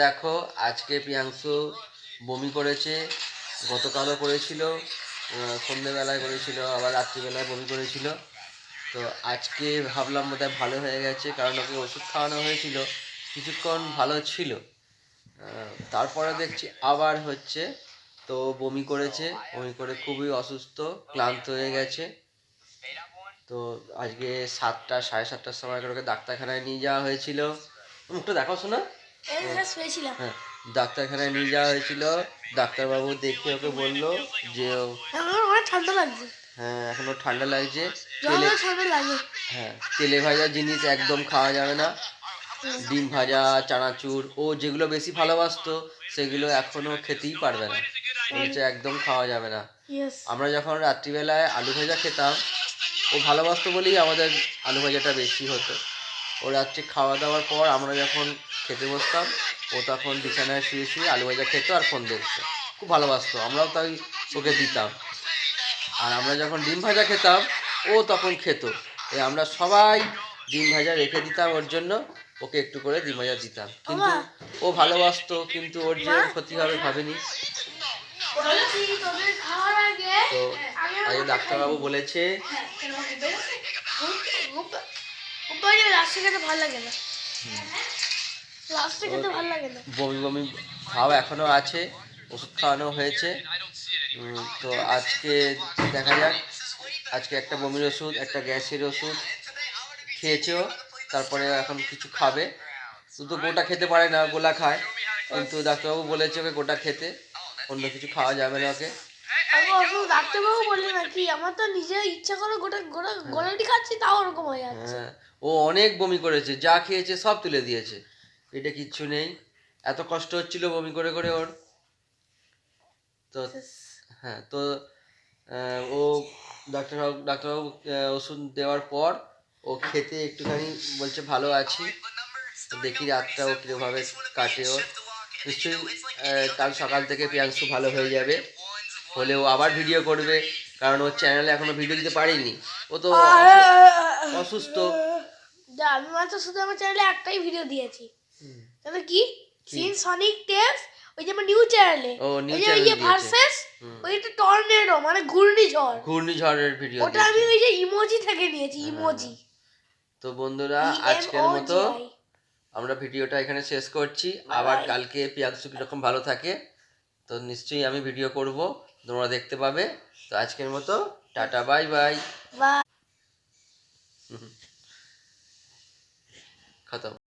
দেখো আজকে প্রিয়াংশু বমি করেছে, গতকালও করেছিল, সন্ধ্যেবেলায় করেছিল, আবার রাত্রিবেলায় বমি করেছিল। তো আজকে ভাবলাম বোধহয় ভালো হয়ে গেছে, কারণ ওকে ওষুধ খাওয়ানো হয়েছিল, কিছুক্ষণ ভালো ছিল। তারপরে দেখছি আবার হচ্ছে। তো বমি করেছে, বমি করে খুবই অসুস্থ, ক্লান্ত হয়ে গেছে। তো আজকে 7টা সাড়ে 7টার সময় করে ওকে ডাক্তারখানায় নিয়ে যাওয়া হয়েছিল। মুখটা দেখাও শোনা। হ্যাঁ, ডাক্তারখানায় নিয়ে যাওয়া হয়েছিল। ডাক্তারবাবু দেখে ওকে বললো যে ঠান্ডা লাগছে। হ্যাঁ, এখনো ঠান্ডা লাগছে। ঠান্ডা লাগে। হ্যাঁ, তেলে ভাজা জিনিস একদম খাওয়া যাবে না। ডিম ভাজা, চানাচুর, ও যেগুলো বেশি ভালোবাসতো সেগুলো এখনো খেতেই পারবে না, বলেছে একদম খাওয়া যাবে না। আমরা যখন রাত্রিবেলায় আলু ভাজা খেতাম, ও ভালোবাসতো বলেই আমাদের আলু ভাজাটা বেশি হতো। ও রাত্রে খাওয়া দাওয়ার পর আমরা যখন খেতে বসতাম, ও তখন বিছানায় শুয়ে শুয়ে আলু ভাজা খেতো আর ফোন দেখতো। খুব ভালোবাসতো, আমরাও তাই ওকে দিতাম। আর আমরা যখন ডিম ভাজা খেতাম, ও তখন খেত। আমরা সবাই ডিম ভাজা রেখে দিতাম ওর জন্য, ওকে একটু করে ডিম ভাজা দিতাম। কিন্তু ও ভালোবাসতো, কিন্তু ওর যে ক্ষতি হবে ভাবেনি। তো আজ ডাক্তারবাবু বলেছে বমি বমি ভাব এখনো আছে, ওষুধ খাওয়ানো হয়েছে। তো আজকে দেখা যাক, আজকে একটা বমির ওষুধ, একটা গ্যাসের ওষুধ খেয়েছেও, তারপরে এখন কিছু খাবে। শুধু গোটা খেতে পারে না, গোলা খায়, কিন্তু ডাক্তারবাবু বলেছে ওকে গোটা খেতে, অন্য কিছু খাওয়া যাবে না ওকে। ডাক্তারবাবু বললেন নাকি? আমার তো নিজের ইচ্ছা করে গোটা গোটা গোলাটি খাচ্ছি, তাও ওরকম হয়ে যাচ্ছে। হ্যাঁ, ও অনেক বমি করেছে, যা খেয়েছে সব তুলে দিয়েছে, এটা কিচ্ছু নেই। এত কষ্ট হচ্ছিল বমি করে করে ওর। তো হ্যাঁ, তো ও ডাক্তারবাবু ওষুধ দেওয়ার পর ও খেতে একটুখানি বলছে ভালো আছি। দেখি রাতটা ও কীভাবে কাটে। ওর নিশ্চয়ই কাল সকাল থেকে প্রিয়াংশু ভালো হয়ে যাবে, হলে ও আবার ভিডিও করবে, কারণ ওর চ্যানেলে এখনো ভিডিও দিতে পারিনি, ও তো অসুস্থ। আমি মাত্র শুধু আমার চ্যানেলে একটাই ভিডিও দিয়েছি, তাহলে কি সনিক টেলস, ওই যে আমার নিউ চ্যানেলে, ওই যে ভার্সেস, ওই একটা টর্নেডো মানে ঘূর্ণিঝড়ের ভিডিও, ওটা আমি ওই যে ইমোজি থেকে নিয়েছি, ইমোজি। তো বন্ধুরা, আজকের মতো আমরা ভিডিওটা এখানে শেষ করছি। আবার কালকে প্রিয়াংশু কীরকম ভালো থাকে তো নিশ্চয়ই আমি ভিডিও করব, তোমরা দেখতে পাবে। তো আজকের মতো টাটা, বাই বাই, খতম।